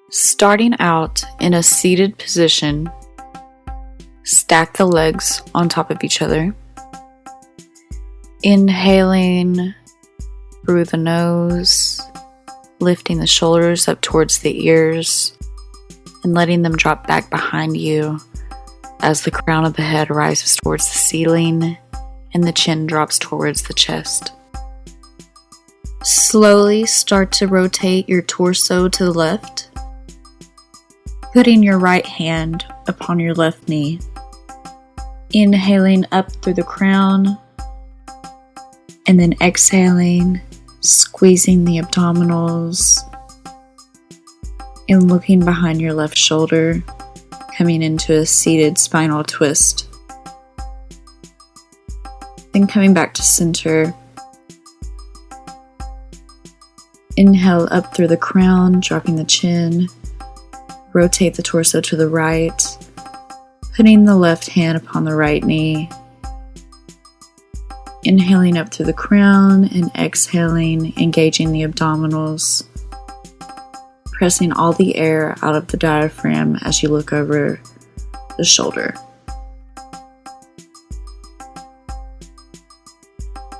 Starting out in a seated position, stack the legs on top of each other. Inhaling through the nose, lifting the shoulders up towards the ears, and letting them drop back behind you as the crown of the head rises towards the ceiling and the chin drops towards the chest. Slowly start to rotate your torso to the left, putting your right hand upon your left knee. Inhaling up through the crown, and then exhaling, squeezing the abdominals, and looking behind your left shoulder, coming into a seated spinal twist. Then coming back to center. Inhale up through the crown, dropping the chin. Rotate the torso to the right, putting the left hand upon the right knee. Inhaling up through the crown and exhaling, engaging the abdominals. Pressing all the air out of the diaphragm as you look over the shoulder.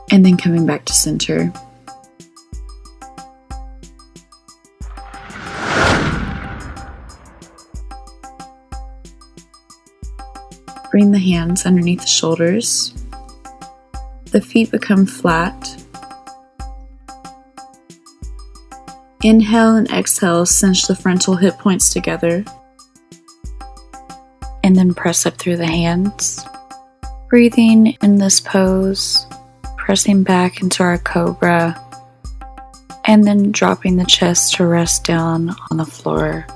And then coming back to center. Bring the hands underneath the shoulders. The feet become flat. Inhale and exhale, cinch the frontal hip points together. And then press up through the hands. Breathing in this pose, pressing back into our cobra, and then dropping the chest to rest down on the floor.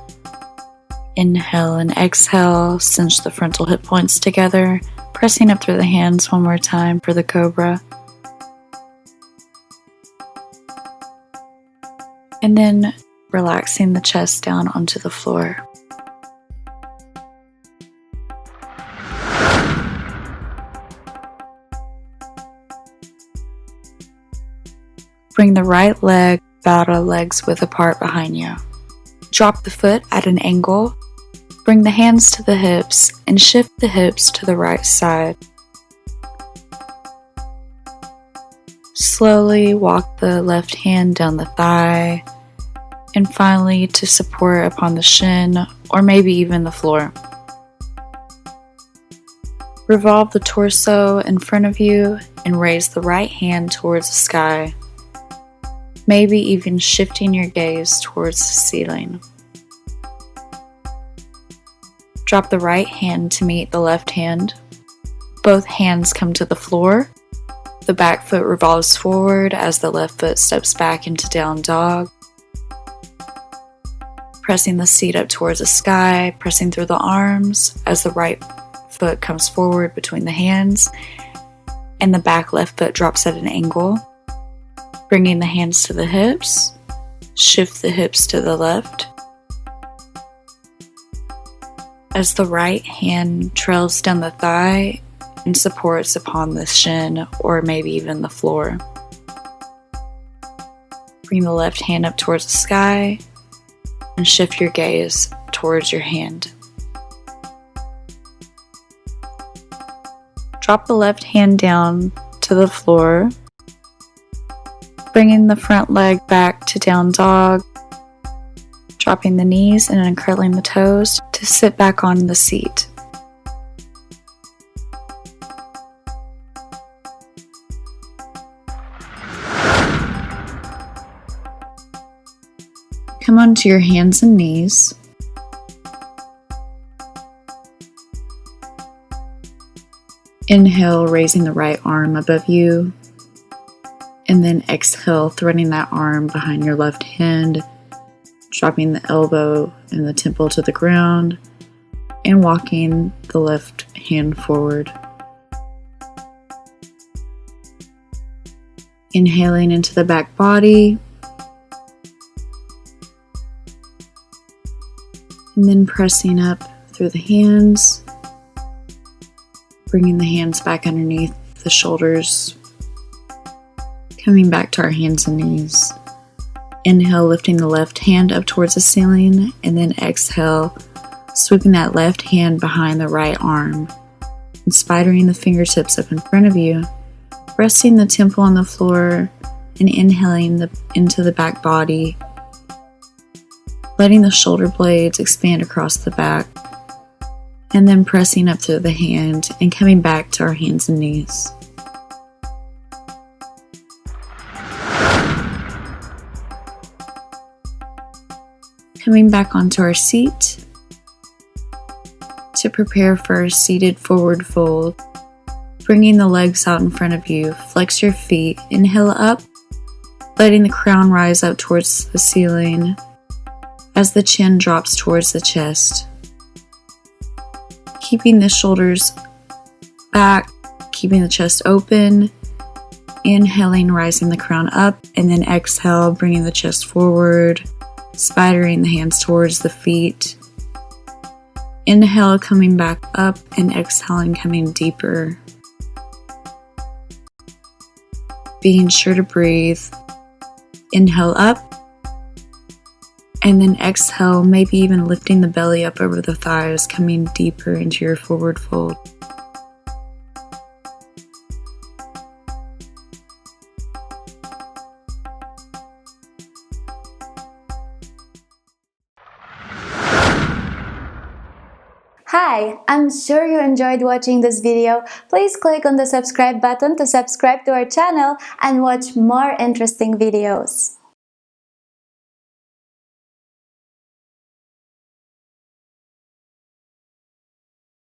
Inhale and exhale, cinch the frontal hip points together, pressing up through the hands one more time for the cobra. And then relaxing the chest down onto the floor. Bring the right leg about a leg's width apart behind you. Drop the foot at an angle. Bring the hands to the hips and shift the hips to the right side. Slowly walk the left hand down the thigh, and finally to support upon the shin or maybe even the floor. Revolve the torso in front of you and raise the right hand towards the sky, maybe even shifting your gaze towards the ceiling. Drop the right hand to meet the left hand. Both hands come to the floor. The back foot revolves forward as the left foot steps back into down dog. Pressing the seat up towards the sky, pressing through the arms as the right foot comes forward between the hands, and the back left foot drops at an angle. Bringing the hands to the hips, shift the hips to the left. As the right hand trails down the thigh and supports upon the shin or maybe even the floor. Bring the left hand up towards the sky and shift your gaze towards your hand. Drop the left hand down to the floor, bringing the front leg back to down dog, dropping the knees and uncurling the toes to sit back on the seat. Come onto your hands and knees. Inhale, raising the right arm above you, and then exhale, threading that arm behind your left hand, dropping the elbow and the temple to the ground, and walking the left hand forward. Inhaling into the back body. And then pressing up through the hands. Bringing the hands back underneath the shoulders. Coming back to our hands and knees. Inhale, lifting the left hand up towards the ceiling, and then exhale, sweeping that left hand behind the right arm, and spidering the fingertips up in front of you, resting the temple on the floor, and inhaling into the back body, letting the shoulder blades expand across the back, and then pressing up through the hand and coming back to our hands and knees. Coming back onto our seat to prepare for a seated forward fold. Bringing the legs out in front of you, flex your feet, inhale up, letting the crown rise up towards the ceiling as the chin drops towards the chest. Keeping the shoulders back, keeping the chest open, inhaling, rising the crown up, and then exhale, bringing the chest forward, spidering the hands towards the feet. Inhale, coming back up, and exhaling, coming deeper. Being sure to breathe. Inhale up, and then exhale, maybe even lifting the belly up over the thighs, coming deeper into your forward fold. Hi, I'm sure you enjoyed watching this video. Please click on the subscribe button to subscribe to our channel and watch more interesting videos.